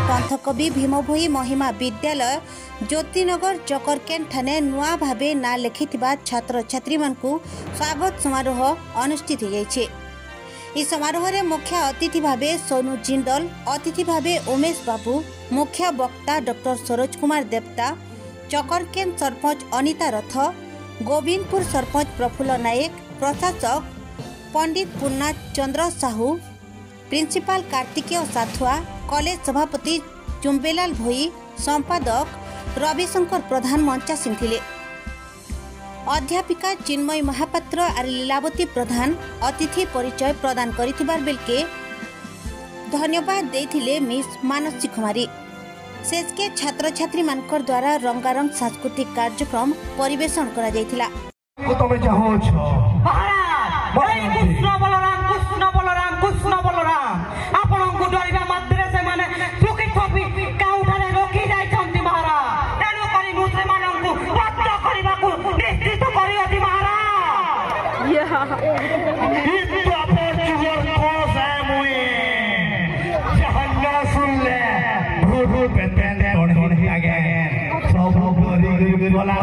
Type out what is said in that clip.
पंथकवि भीमभोई महिमा विद्यालय ज्योतिनगर चकरकेन ठाने नुआ भावे ना लिखिथिबा छात्र छात्री मानकु स्वागत समारोह अनुष्ठित होइछे। इस समारोह रे मुख्य अतिथि भावे सोनू जिंदल, अतिथि भावे उमेश बाबू, मुख्य वक्ता डॉक्टर सरोज कुमार देवता, चकरकेन सरपंच अनिता रथ, गोविंदपुर सरपंच प्रफुल्ल नायक, प्रशासक पंडित पूर्णा चंद्र साहू, प्रिंसिपाल कार्तिकेय साथुआ, कॉलेज सभापति चुम्बेलाल भोई, संपादक रविशंकर प्रधान मंचासीन थिले। अध्यापिका चिन्मयी महापात्र और लीलावती प्रधान अतिथि परिचय प्रदान करिथिबार बेलके धन्यवाद देथिले मिस मानसी कुमारी। शेष के छात्र छात्री मानकर द्वारा रंगारंग सांस्कृतिक कार्यक्रम परिवेशन करा जायथिला। कृष्ण बलराम आपन को डरिबा मात्रे से माने प्रकृत भी काउठारे रोकी जायछन्ति महाराज। तेनु करी मुसलमान को वध करिबा को निश्चित करियति महाराज। इस बात जुवर कोस है मुए जहन्ना सुन ले भूत बेतेन तोड़ आगे सब गरी गरी बोला